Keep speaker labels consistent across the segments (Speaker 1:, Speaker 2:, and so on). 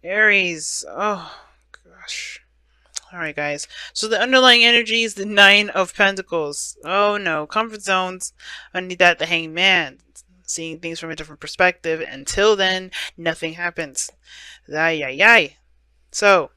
Speaker 1: Aries. Oh, gosh. Alright, guys. So the underlying energy is the Nine of Pentacles. Oh no. Comfort zones. Underneath that, the Hangman. Seeing things from a different perspective. Until then, nothing happens. Ay, ay, ay. So,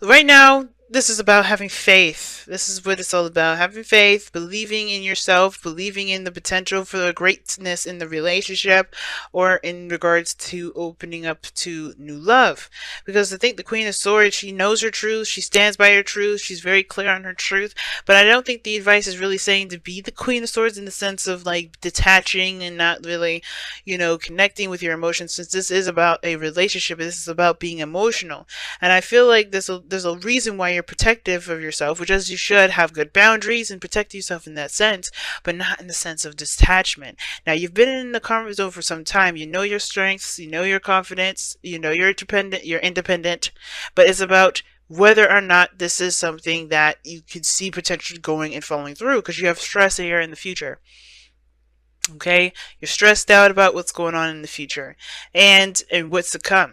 Speaker 1: right now, this is about having faith. This is what it's all about. Having faith, believing in yourself, believing in the potential for the greatness in the relationship, or in regards to opening up to new love. Because I think the Queen of Swords, she knows her truth, she stands by her truth, she's very clear on her truth, but I don't think the advice is really saying to be the Queen of Swords in the sense of like detaching and not really, connecting with your emotions, since this is about a relationship, this is about being emotional. And I feel like there's a reason why you're protective of yourself, which as you should have good boundaries and protect yourself in that sense, but not in the sense of detachment. Now you've been in the comfort zone for some time. You know your strengths, you know your confidence, you know you're independent, but it's about whether or not this is something that you can see potentially going and following through, because you have stress here in the future. Okay, you're stressed out about what's going on in the future and what's to come,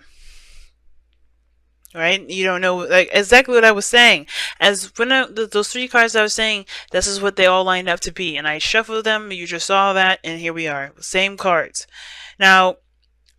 Speaker 1: right? You don't know, like exactly what I was saying. As when those three cards I was saying, this is what they all lined up to be, and I shuffled them. You just saw that, and here we are, same cards. Now,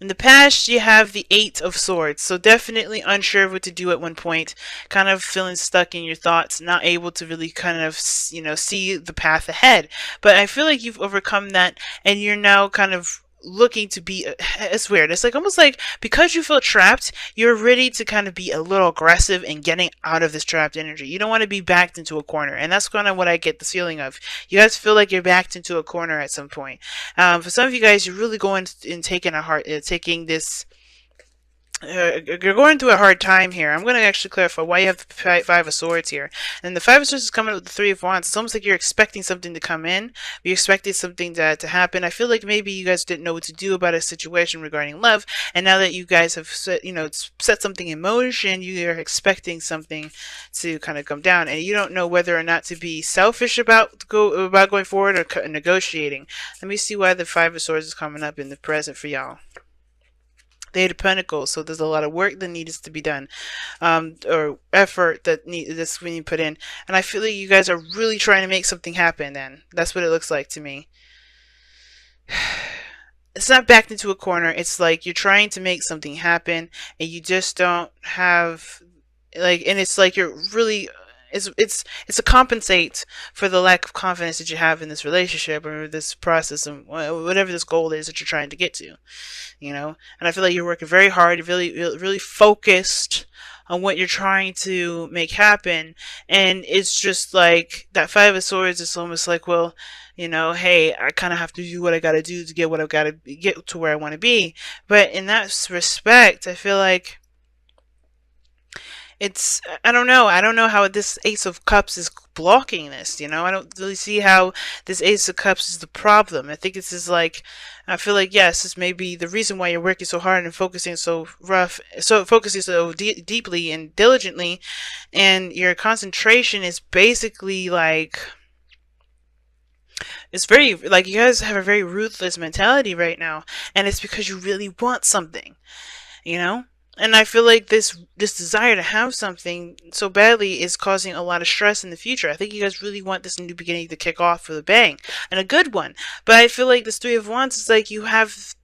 Speaker 1: in the past, you have the Eight of Swords, so definitely unsure of what to do at one point, kind of feeling stuck in your thoughts, not able to really kind of, see the path ahead. But I feel like you've overcome that, and you're now kind of looking to be, it's weird, it's like almost like because you feel trapped, you're ready to kind of be a little aggressive in getting out of this trapped energy. You don't want to be backed into a corner, and that's kind of what I get the feeling of. You guys feel like you're backed into a corner at some point. For some of you guys, you're really going and taking this, you're going through a hard time here. I'm going to actually clarify why you have the Five of Swords here. And the Five of Swords is coming with the Three of Wands. It's almost like you're expecting something to come in. You're expecting something to happen. I feel like maybe you guys didn't know what to do about a situation regarding love. And now that you guys have set something in motion, you are expecting something to kind of come down. And you don't know whether or not to be selfish about going forward or negotiating. Let me see why the Five of Swords is coming up in the present for y'all. The Eight of Pentacles, so there's a lot of work that needs to be done, or effort that's when you put in, and I feel like you guys are really trying to make something happen. Then that's what it looks like to me. It's not backed into a corner. It's like you're trying to make something happen, and you just don't have and it's like you're really. It's to compensate for the lack of confidence that you have in this relationship or this process and whatever this goal is that you're trying to get to. And I feel like you're working very hard, really focused on what you're trying to make happen, and it's just like that Five of Swords is almost like, well, hey, I kind of have to do what I got to do to get what I've got to get to where I want to be. But in that respect, I feel like I don't know. I don't know how this Ace of Cups is blocking this. I don't really see how this Ace of Cups is the problem. I think this is like, I feel like, yes, this may be the reason why you're working so hard and focusing so deeply and diligently, and your concentration is basically like, it's very, like, you guys have a very ruthless mentality right now, and it's because you really want something, you know? And I feel like this desire to have something so badly is causing a lot of stress in the future. I think you guys really want this new beginning to kick off with a bang, and a good one. But I feel like this Three of Wands is like you have,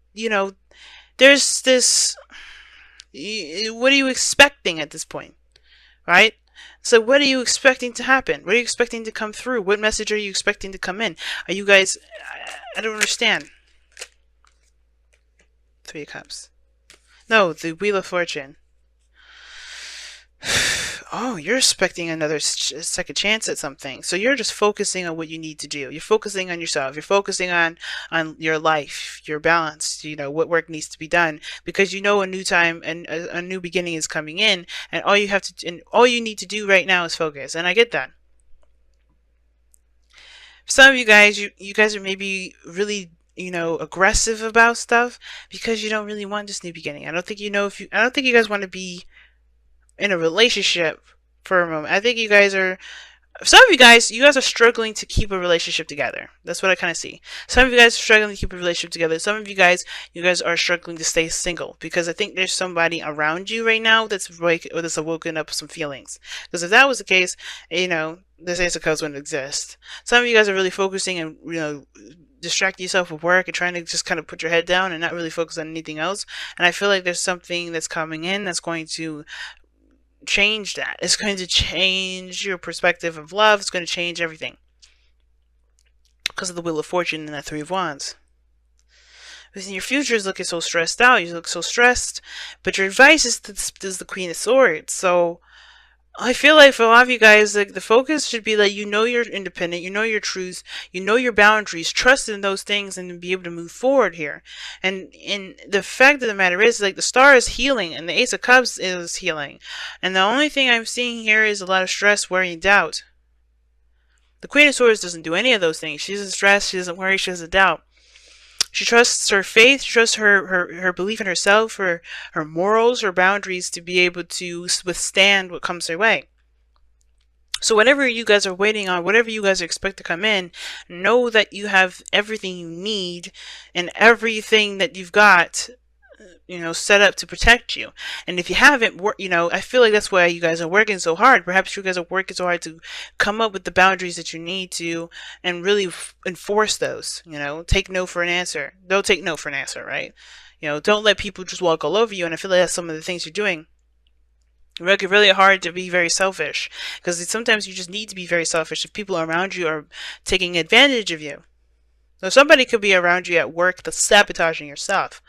Speaker 1: there's this. What are you expecting at this point, right? So what are you expecting to happen? What are you expecting to come through? What message are you expecting to come in? Are you guys? I don't understand. Three of Cups. No, the Wheel of Fortune. Oh, you're expecting another second chance at something. So you're just focusing on what you need to do. You're focusing on yourself. You're focusing on your life, your balance. What work needs to be done, because a new time and a new beginning is coming in, and all you need to do right now is focus. And I get that. For some of you guys, you guys are maybe really aggressive about stuff because you don't really want this new beginning. I don't think I don't think you guys want to be in a relationship for a moment. I think you guys are some of you guys are struggling to keep a relationship together. That's what I kind of see. Some of you guys are struggling to keep a relationship together. Some of you guys are struggling to stay single because I think there's somebody around you right now that's awoken up some feelings. Because if that was the case, you know, this Ace of Cups wouldn't exist. Some of you guys are really focusing and, you know, distracting yourself with work and trying to just kind of put your head down and not really focus on anything else. And I feel like there's something that's coming in that's going to change that. It's going to change your perspective of love. It's going to change everything because of the Wheel of Fortune and that Three of Wands. Because your future is looking so stressed out. You look so stressed, but your advice is the Queen of Swords. So I feel like for a lot of you guys, like the focus should be that you know you're independent, you know your truths, you know your boundaries, trust in those things, and be able to move forward here. And the fact of the matter is, like the Star is healing, and the Ace of Cups is healing, and the only thing I'm seeing here is a lot of stress, worry, and doubt. The Queen of Swords doesn't do any of those things. She doesn't stress, she doesn't worry, she doesn't doubt. She trusts her faith, she trusts her belief in herself, her morals, her boundaries to be able to withstand what comes her way. So whatever you guys are waiting on, whatever you guys expect to come in, know that you have everything you need and everything that you've got, you know, set up to protect you. And if you haven't, you know, I feel like that's why you guys are working so hard. Perhaps you guys are working so hard to come up with the boundaries that you need to and really enforce those, you know, take no for an answer. Don't take no for an answer, right? You know, don't let people just walk all over you. And I feel like that's some of the things you're doing. You work really hard to be very selfish because sometimes you just need to be very selfish if people around you are taking advantage of you. So somebody could be around you at work that's sabotaging your stuff.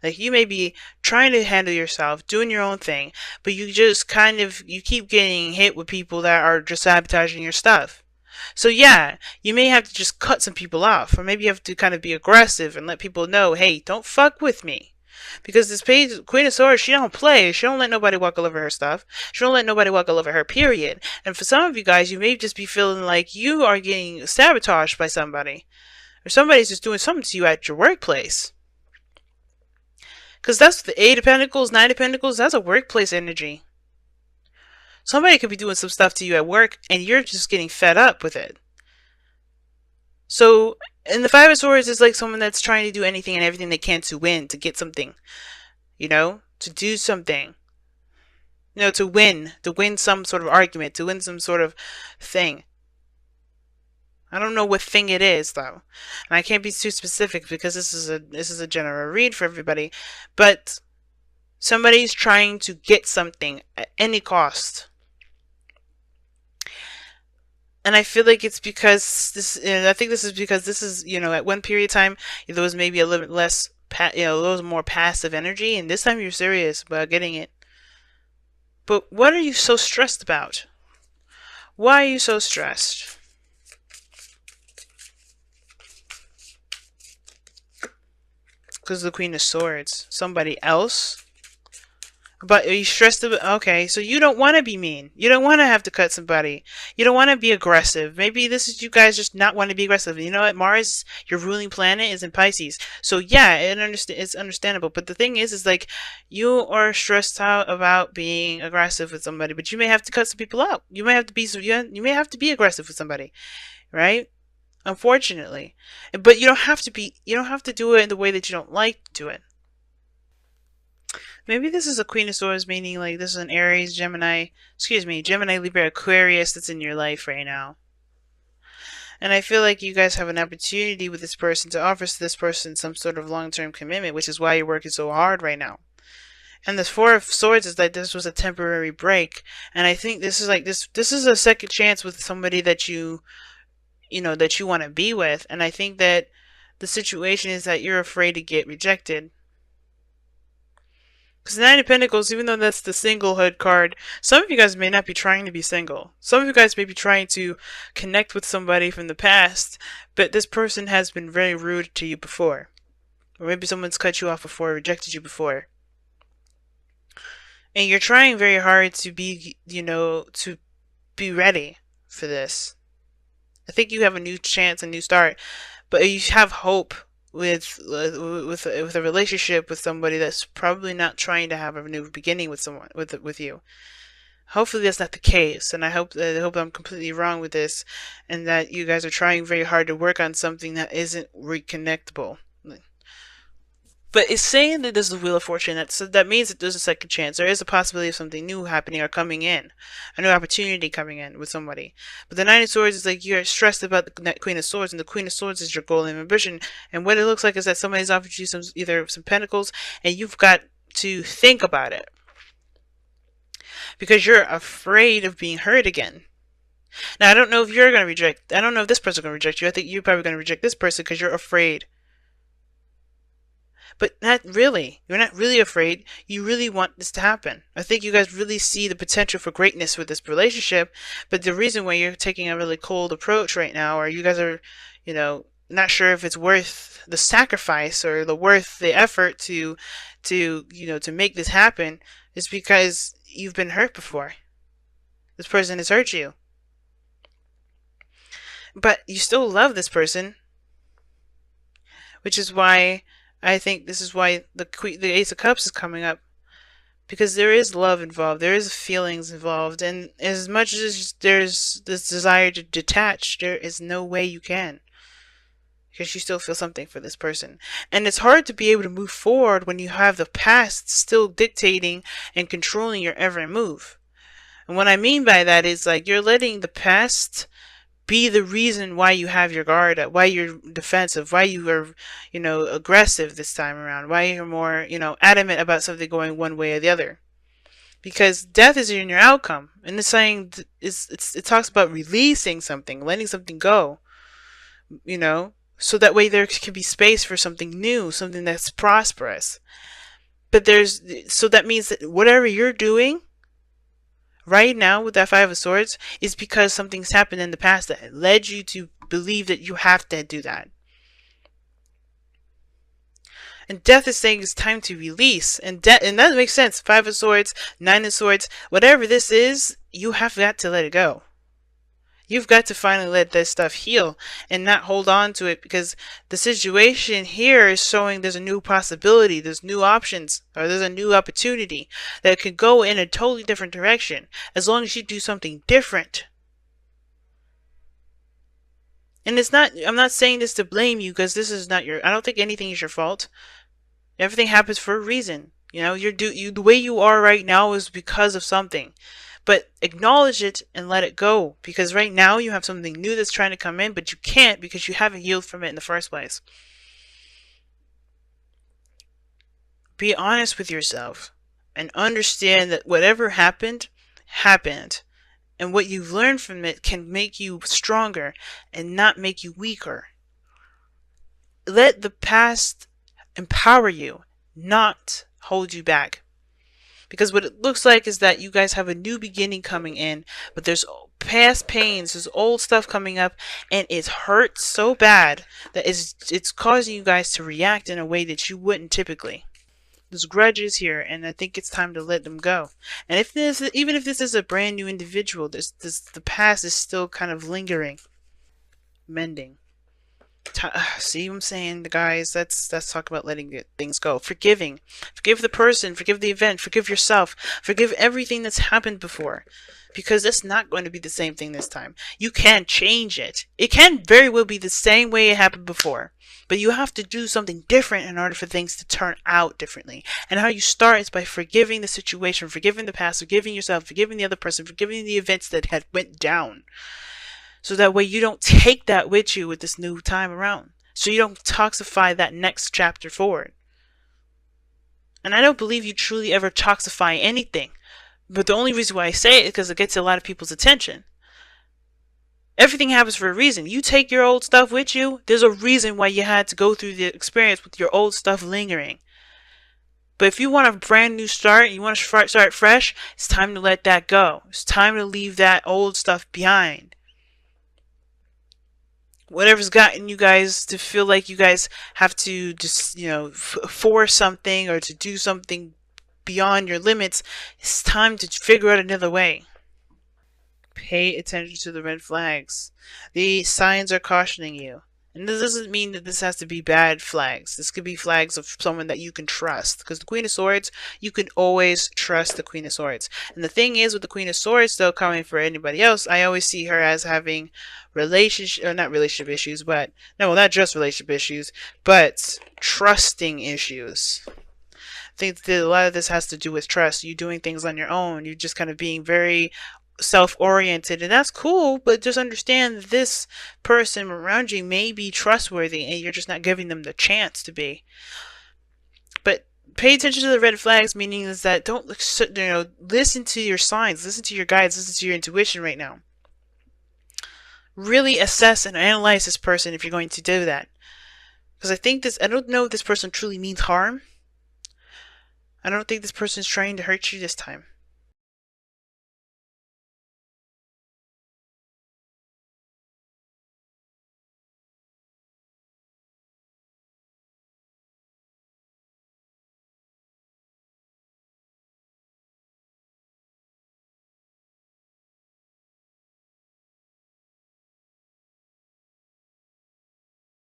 Speaker 1: Like you may be trying to handle yourself, doing your own thing, but you just kind of, you keep getting hit with people that are just sabotaging your stuff. So yeah, you may have to just cut some people off, or maybe you have to kind of be aggressive and let people know, hey, don't fuck with me. Because this Queen of Swords, she don't play. She don't let nobody walk all over her stuff. She don't let nobody walk all over her, period. And for some of you guys, you may just be feeling like you are getting sabotaged by somebody. Or somebody's just doing something to you at your workplace. Because that's the Eight of Pentacles, Nine of Pentacles, that's a workplace energy. Somebody could be doing some stuff to you at work, and you're just getting fed up with it. So, and the Five of Swords is like someone that's trying to do anything and everything they can to win, to get something. You know? To do something. You know, to win some sort of argument, to win some sort of thing. I don't know what thing it is though, and I can't be too specific because this is a general read for everybody. But somebody's trying to get something at any cost, and I feel like it's because this. I think this is because this is, you know, at one period of time there was maybe a little bit less, you know, a little more passive energy, and this time you're serious about getting it. But what are you so stressed about? Why are you so stressed? Because of the Queen of Swords. Somebody else? But are you stressed about... Okay, so you don't want to be mean. You don't want to have to cut somebody. You don't want to be aggressive. Maybe this is you guys just not want to be aggressive. You know what? Mars, your ruling planet, is in Pisces. So yeah, it's understandable. But the thing is like, you are stressed out about being aggressive with somebody. But you may have to cut some people out. You may have to be... You may have to be aggressive with somebody. Right? Unfortunately. But you don't have to do it in the way that you don't like to do it. Maybe this is a Queen of Swords, meaning like this is an Aries, Gemini, Libra, Aquarius that's in your life right now. And I feel like you guys have an opportunity with this person to offer to this person some sort of long-term commitment, which is why you're working so hard right now. And the Four of Swords is like this was a temporary break. And I think this is like this is a second chance with somebody that you know, that you want to be with. And I think that the situation is that you're afraid to get rejected. Because Nine of Pentacles, even though that's the singlehood card, some of you guys may not be trying to be single. Some of you guys may be trying to connect with somebody from the past, but this person has been very rude to you before. Or maybe someone's cut you off before, rejected you before. And you're trying very hard to be, you know, to be ready for this. I think you have a new chance, a new start, but you have hope with a relationship with somebody that's probably not trying to have a new beginning with someone with you. Hopefully that's not the case, and I hope I'm completely wrong with this, and that you guys are trying very hard to work on something that isn't reconnectable. But it's saying that this is the Wheel of Fortune. That means that there's a second chance. There is a possibility of something new happening or coming in, a new opportunity coming in with somebody. But the Nine of Swords is like you're stressed about the Queen of Swords, and the Queen of Swords is your goal and ambition. And what it looks like is that somebody's offered you either some pentacles, and you've got to think about it because you're afraid of being hurt again. Now I don't know if you're gonna reject. I don't know if this person's gonna reject you. I think you're probably gonna reject this person because you're afraid. But not really. You're not really afraid. You really want this to happen. I think you guys really see the potential for greatness with this relationship. But the reason why you're taking a really cold approach right now, or you guys are, not sure if it's worth the sacrifice or worth the effort to make this happen, is because you've been hurt before. This person has hurt you. But you still love this person, which is why I think this is why the Ace of Cups is coming up, because there is love involved, there is feelings involved, and as much as there's this desire to detach, there is no way you can, because you still feel something for this person. And it's hard to be able to move forward when you have the past still dictating and controlling your every move. And what I mean by that is like you're letting the past be the reason why you have your guard up, why you're defensive, why you are, aggressive this time around, why you're more, adamant about something going one way or the other. Because death is in your outcome, and it's saying it talks about releasing something, letting something go, so that way there can be space for something new, something that's prosperous. But so that means that whatever you're doing right now with that Five of Swords is because something's happened in the past that led you to believe that you have to do that. And death is saying it's time to release. And that makes sense. Five of Swords, Nine of Swords, whatever this is, you have got to let it go. You've got to finally let this stuff heal and not hold on to it, because the situation here is showing there's a new possibility, there's new options, or there's a new opportunity that could go in a totally different direction as long as you do something different. And I'm not saying this to blame you, because this is not I don't think anything is your fault. Everything happens for a reason. The way you are right now is because of something. But acknowledge it and let it go, because right now you have something new that's trying to come in, but you can't because you haven't healed from it in the first place. Be honest with yourself and understand that whatever happened, happened. And what you've learned from it can make you stronger and not make you weaker. Let the past empower you, not hold you back. Because what it looks like is that you guys have a new beginning coming in, but there's past pains, there's old stuff coming up, and it hurts so bad that it's causing you guys to react in a way that you wouldn't typically. There's grudges here, and I think it's time to let them go. And even if this is a brand new individual, the past is still kind of lingering, mending. See what I'm saying, guys? Let's talk about letting things go. Forgiving. Forgive the person, forgive the event, forgive yourself, forgive everything that's happened before. Because it's not going to be the same thing this time. You can change it. It can very well be the same way it happened before. But you have to do something different in order for things to turn out differently. And how you start is by forgiving the situation, forgiving the past, forgiving yourself, forgiving the other person, forgiving the events that had went down. So that way you don't take that with you with this new time around. So you don't toxify that next chapter forward. And I don't believe you truly ever toxify anything. But the only reason why I say it is because it gets a lot of people's attention. Everything happens for a reason. You take your old stuff with you, there's a reason why you had to go through the experience with your old stuff lingering. But if you want a brand new start, you want to start fresh, it's time to let that go. It's time to leave that old stuff behind. Whatever's gotten you guys to feel like you guys have to just, force something or to do something beyond your limits, it's time to figure out another way. Pay attention to the red flags. The signs are cautioning you. And this doesn't mean that this has to be bad flags. This could be flags of someone that you can trust. Because the Queen of Swords, you can always trust the Queen of Swords. And the thing is with the Queen of Swords, though, coming for anybody else, I always see her as having relationship, or not relationship issues, but, no, well, not just relationship issues, but trusting issues. I think that a lot of this has to do with trust. You doing things on your own. You just kind of being very self-oriented, and that's cool, but just understand this person around you may be trustworthy and you're just not giving them the chance to be. But pay attention to the red flags, meaning is that don't listen to your signs, listen to your guides, listen to your intuition right now. Really assess and analyze this person if you're going to do that, because I don't know if this person truly means harm. I don't think this person is trying to hurt you this time.